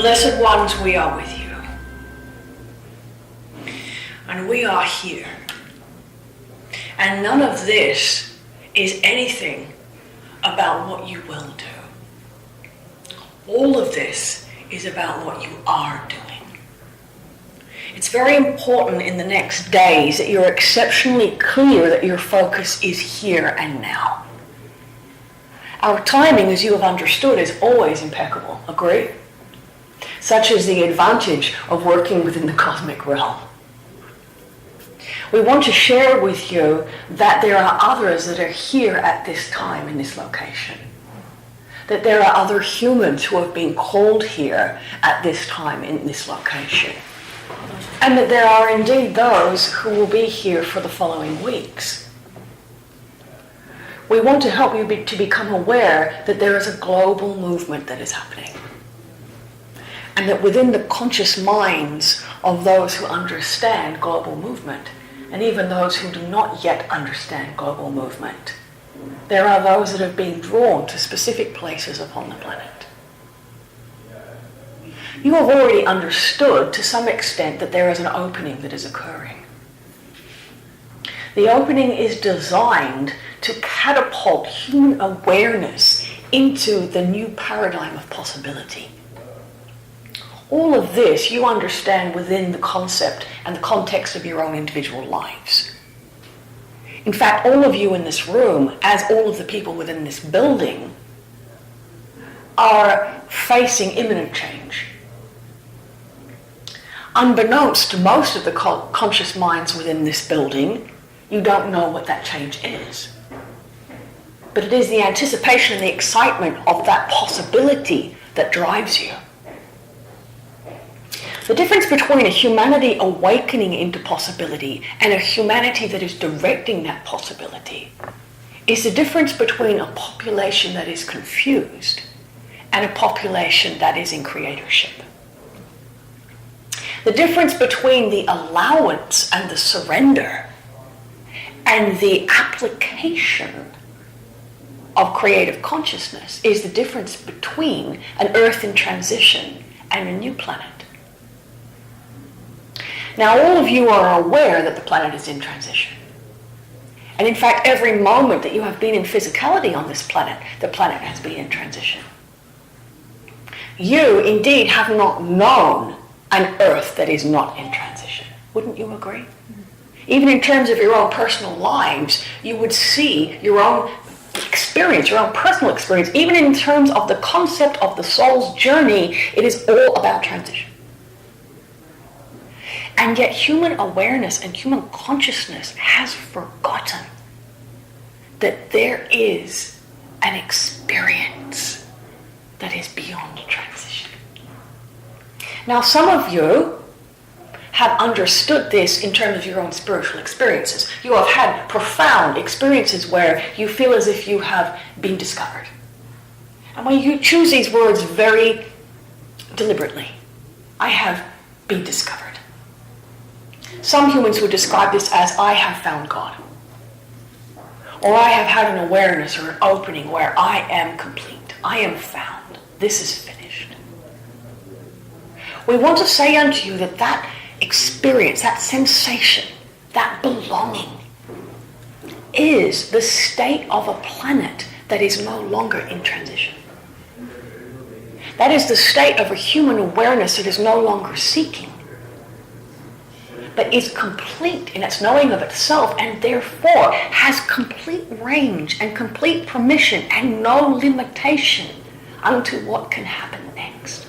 Blessed ones, we are with you. And we are here. And none of this is anything about what you will do. All of this is about what you are doing. It's very important in the next days that you're exceptionally clear that your focus is here and now. Our timing, as you have understood, is always impeccable. Agree? Such is the advantage of working within the cosmic realm. We want to share with you that there are others that are here at this time in this location. That there are other humans who have been called here at this time in this location. And that there are indeed those who will be here for the following weeks. We want to help you to become aware that there is a global movement that is happening. And that within the conscious minds of those who understand global movement, and even those who do not yet understand global movement, there are those that have been drawn to specific places upon the planet. You have already understood to some extent that there is an opening that is occurring. The opening is designed to catapult human awareness into the new paradigm of possibility. All of this you understand within the concept and the context of your own individual lives. In fact, all of you in this room, as all of the people within this building, are facing imminent change. Unbeknownst to most of the conscious minds within this building, you don't know what that change is. But it is the anticipation and the excitement of that possibility that drives you. The difference between a humanity awakening into possibility and a humanity that is directing that possibility is the difference between a population that is confused and a population that is in creatorship. The difference between the allowance and the surrender and the application of creative consciousness is the difference between an Earth in transition and a new planet. Now, all of you are aware that the planet is in transition. And in fact, every moment that you have been in physicality on this planet, the planet has been in transition. You, indeed, have not known an Earth that is not in transition. Wouldn't you agree? Even in terms of your own personal lives, you would see your own experience, your own personal experience. Even in terms of the concept of the soul's journey, it is all about transition. And yet human awareness and human consciousness has forgotten that there is an experience that is beyond transition. Now, some of you have understood this in terms of your own spiritual experiences. You have had profound experiences where you feel as if you have been discovered. And when you choose these words very deliberately, I have been discovered. Some humans would describe this as, I have found God. Or I have had an awareness or an opening where I am complete. I am found. This is finished. We want to say unto you that that experience, that sensation, that belonging is the state of a planet that is no longer in transition. That is the state of a human awareness that is no longer seeking, but is complete in its knowing of itself, and therefore has complete range and complete permission and no limitation unto what can happen next.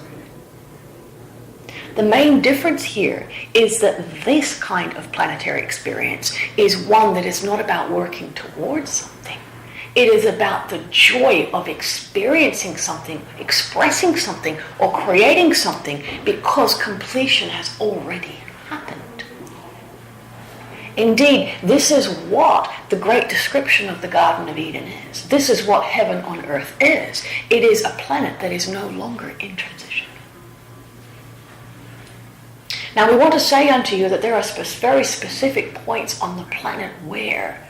The main difference here is that this kind of planetary experience is one that is not about working towards something. It is about the joy of experiencing something, expressing something, or creating something because completion has already happened. Indeed, this is what the great description of the Garden of Eden is. This is what heaven on earth is. It is a planet that is no longer in transition. Now, we want to say unto you that there are very specific points on the planet where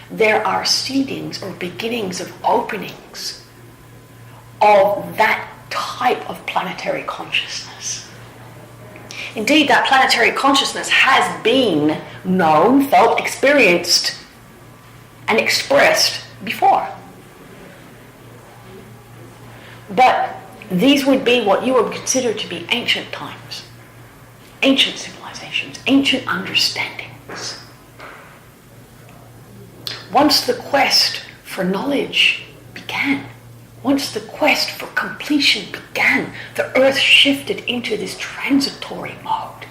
there are seedings or beginnings of openings of that type of planetary consciousness. Indeed, that planetary consciousness has been known, felt, experienced, and expressed before. But these would be what you would consider to be ancient times, ancient civilizations, ancient understandings. Once the quest for knowledge began, once the quest for completion began, the earth shifted into this transitory mode,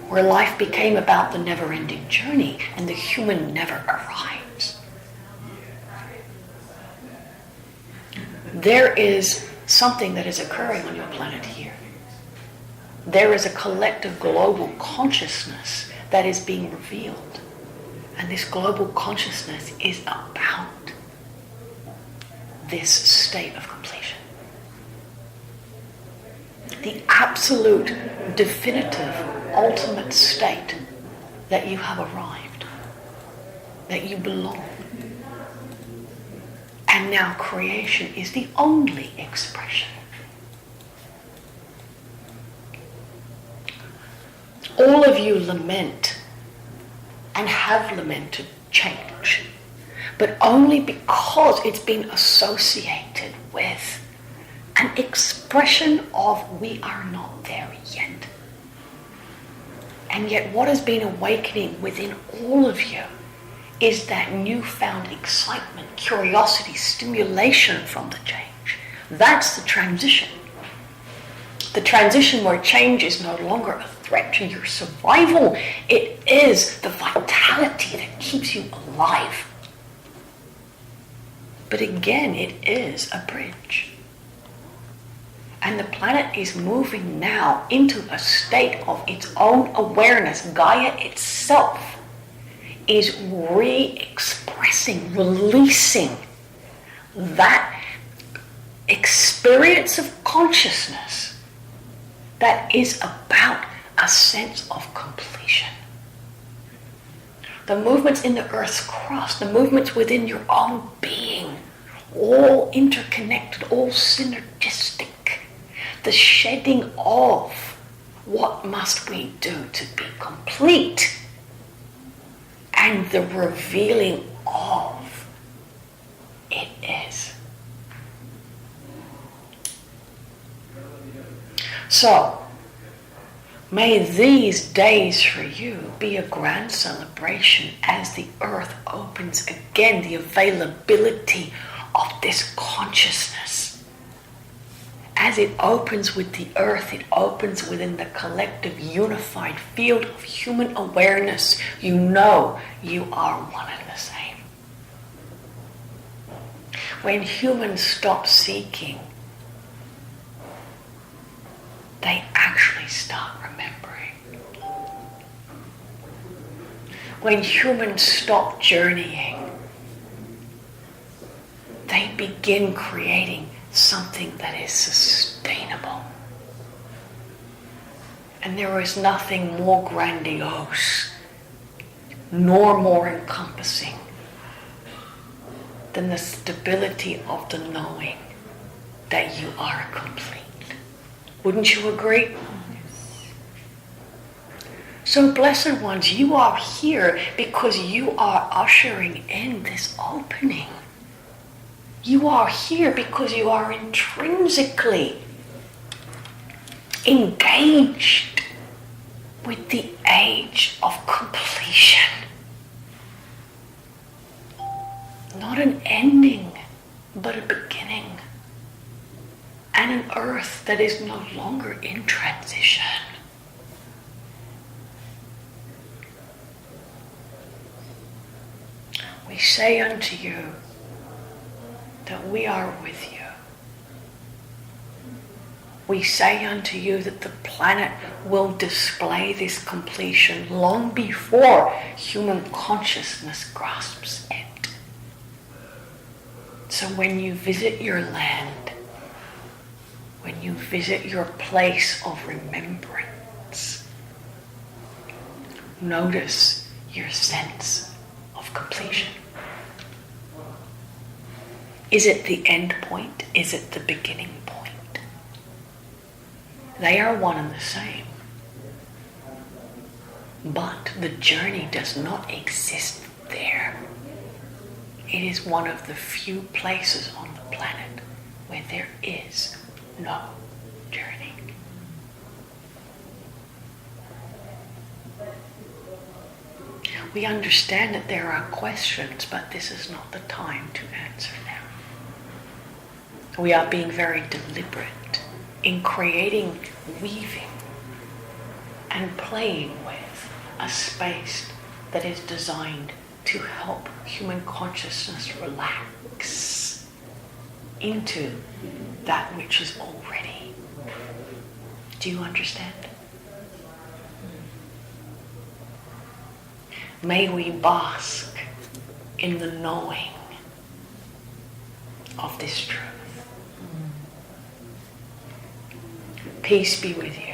where life became about the never-ending journey and the human never arrives. There is something that is occurring on your planet here. There is a collective global consciousness that is being revealed. And this global consciousness is about this state of completion. The absolute, definitive, ultimate state that you have arrived, that you belong. And now creation is the only expression. All of you lament and have lamented change, but only because it's been associated with an expression of we are not there yet. And yet what has been awakening within all of you is that newfound excitement, curiosity, stimulation from the change. That's the transition. The transition where change is no longer a threat to your survival. It is the vitality that keeps you alive. But again, it is a bridge. And the planet is moving now into a state of its own awareness. Gaia itself is re-expressing, releasing that experience of consciousness that is about a sense of completion. The movements in the Earth's crust, the movements within your own being, all interconnected, all synergistic. The shedding of what must we do to be complete, and the revealing of it is. So, may these days for you be a grand celebration as the earth opens again, the availability of this consciousness. As it opens with the earth, it opens within the collective unified field of human awareness. You know you are one and the same. When humans stop seeking, they actually start remembering. When humans stop journeying, they begin creating something that is sustainable. And there is nothing more grandiose nor more encompassing than the stability of the knowing that you are complete. Wouldn't you agree? So, blessed ones, you are here because you are ushering in this opening. You are here because you are intrinsically engaged with the age of completion. Not an ending, but a beginning. And an earth that is no longer in transition. We say unto you that we are with you. We say unto you that the planet will display this completion long before human consciousness grasps it. So when you visit your land, when you visit your place of remembrance, notice your sense of completion. Is it the end point? Is it the beginning point? They are one and the same. But the journey does not exist there. It is one of the few places on the planet where there is no journey. We understand that there are questions, but this is not the time to answer them. We are being very deliberate in creating, weaving, and playing with a space that is designed to help human consciousness relax into that which is already. Do you understand? May we bask in the knowing of this truth. Peace be with you.